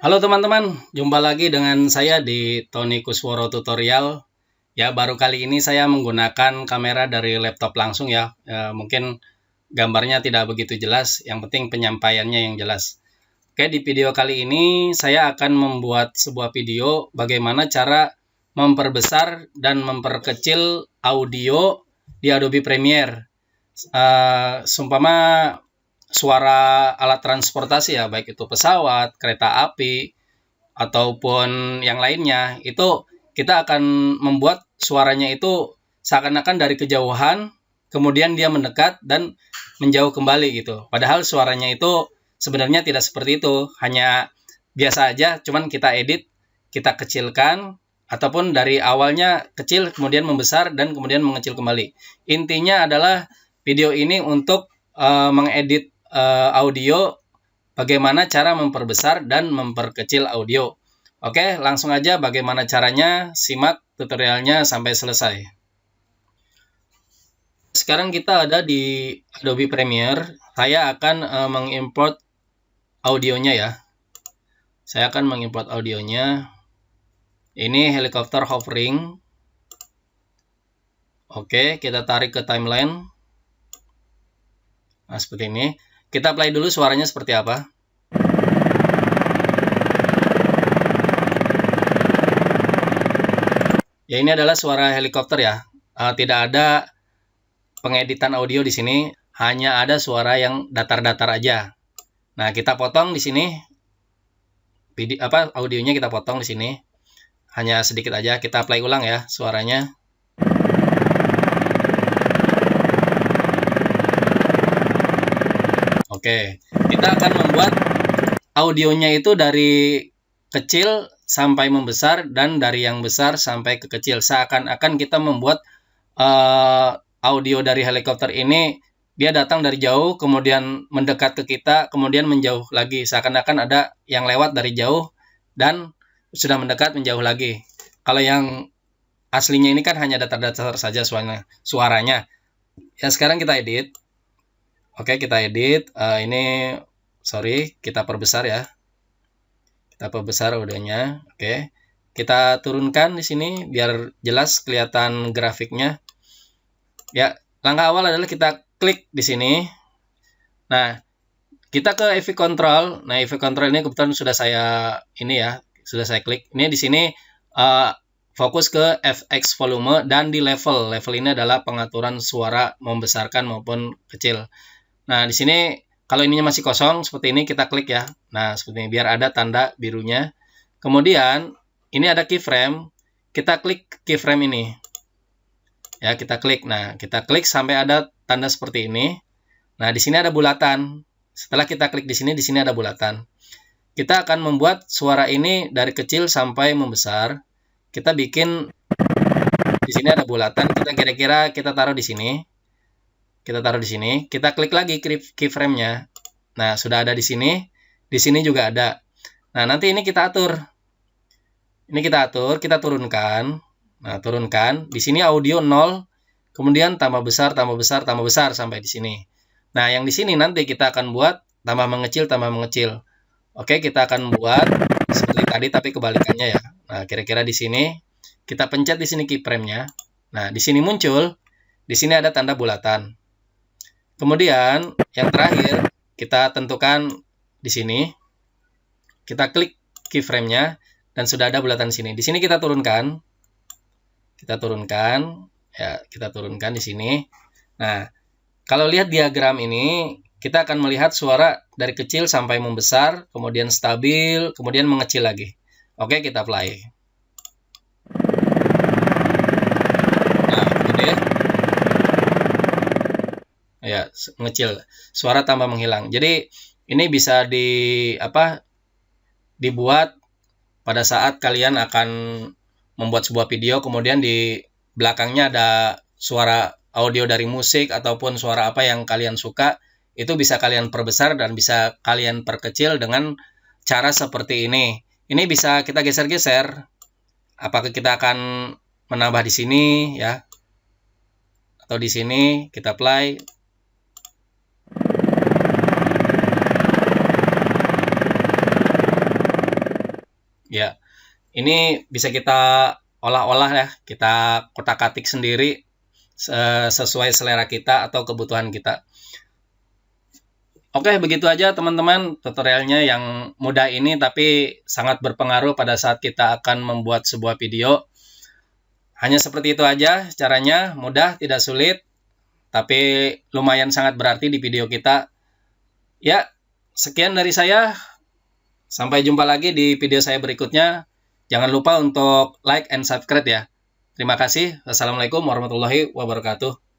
Halo teman-teman, jumpa lagi dengan saya di Tony Kusworo Tutorial. Ya, baru kali ini saya menggunakan kamera dari laptop langsung ya. Mungkin gambarnya tidak begitu jelas, yang penting penyampaiannya yang jelas. Oke, di video kali ini saya akan membuat sebuah video bagaimana cara memperbesar dan memperkecil audio di Adobe Premiere. Seumpama suara alat transportasi ya, baik itu pesawat, kereta api, ataupun yang lainnya, itu kita akan membuat suaranya itu seakan-akan dari kejauhan, kemudian dia mendekat dan menjauh kembali gitu. Padahal suaranya itu sebenarnya tidak seperti itu, hanya biasa aja, cuman kita edit, kita kecilkan, ataupun dari awalnya kecil, kemudian membesar, dan kemudian mengecil kembali. Intinya adalah video ini untuk mengedit audio, bagaimana cara memperbesar dan memperkecil audio. Oke, langsung aja bagaimana caranya, simak tutorialnya sampai selesai. Sekarang kita ada di Adobe Premiere. Saya akan mengimport audionya ya. Saya akan mengimport audionya. Ini helikopter hovering. Oke, kita tarik ke timeline. Nah, seperti ini. Kita play dulu suaranya seperti apa. Ya, ini adalah suara helikopter ya. Tidak ada pengeditan audio di sini, hanya ada suara yang datar-datar aja. Nah, kita potong di sini. Audionya kita potong di sini. Hanya sedikit aja, kita play ulang ya suaranya. Oke, kita akan membuat audionya itu dari kecil sampai membesar dan dari yang besar sampai ke kecil. Seakan-akan kita membuat audio dari helikopter ini, dia datang dari jauh, kemudian mendekat ke kita, kemudian menjauh lagi. Seakan-akan ada yang lewat dari jauh dan sudah mendekat menjauh lagi. Kalau yang aslinya ini kan hanya datar-datar saja suaranya. Ya, sekarang kita edit. Oke, kita edit. Kita perbesar ya. Kita perbesar audionya. Oke. Kita turunkan di sini biar jelas kelihatan grafiknya. Ya, langkah awal adalah kita klik di sini. Nah, kita ke effect control. Nah, effect control ini kebetulan sudah saya klik. Ini di sini fokus ke FX volume dan di level. Level ini adalah pengaturan suara membesarkan maupun kecil. Nah, di sini kalau ininya masih kosong seperti ini, kita klik ya. Nah, seperti ini biar ada tanda birunya. Kemudian ini ada keyframe. Kita klik keyframe ini. Ya, kita klik. Nah, kita klik sampai ada tanda seperti ini. Nah, di sini ada bulatan. Setelah kita klik di sini ada bulatan. Kita akan membuat suara ini dari kecil sampai membesar. Kita bikin di sini ada bulatan. Kita taruh di sini. Kita taruh di sini, kita klik lagi keyframe-nya. Nah, sudah ada di sini juga ada. Nah, nanti ini kita atur. Ini kita atur, kita turunkan. Nah, turunkan. Di sini audio 0, kemudian tambah besar sampai di sini. Nah, yang di sini nanti kita akan buat tambah mengecil. Oke, kita akan buat seperti tadi tapi kebalikannya ya. Nah, kira-kira di sini kita pencet di sini keyframe-nya. Nah, di sini muncul, di sini ada tanda bulatan. Kemudian yang terakhir kita tentukan di sini, kita klik keyframe-nya dan sudah ada bulatan di sini. Di sini kita turunkan, kita turunkan di sini. Nah, kalau lihat diagram ini, kita akan melihat suara dari kecil sampai membesar, kemudian stabil, kemudian mengecil lagi. Oke, kita play. Nah, gede. Ya, ngecil, suara tambah menghilang. Jadi ini bisa dibuat pada saat kalian akan membuat sebuah video, kemudian di belakangnya ada suara audio dari musik ataupun suara apa yang kalian suka, itu bisa kalian perbesar dan bisa kalian perkecil dengan cara seperti ini. Ini bisa kita geser-geser. Apakah kita akan menambah di sini ya, atau di sini kita play. Ya, ini bisa kita olah-olah ya, kita kotak-katik sendiri sesuai selera kita atau kebutuhan kita. Oke, begitu aja teman-teman tutorialnya yang mudah ini tapi sangat berpengaruh pada saat kita akan membuat sebuah video. Hanya seperti itu aja caranya, mudah, tidak sulit, tapi lumayan sangat berarti di video kita. Ya, sekian dari saya. Sampai jumpa lagi di video saya berikutnya. Jangan lupa untuk like and subscribe ya. Terima kasih. Wassalamualaikum warahmatullahi wabarakatuh.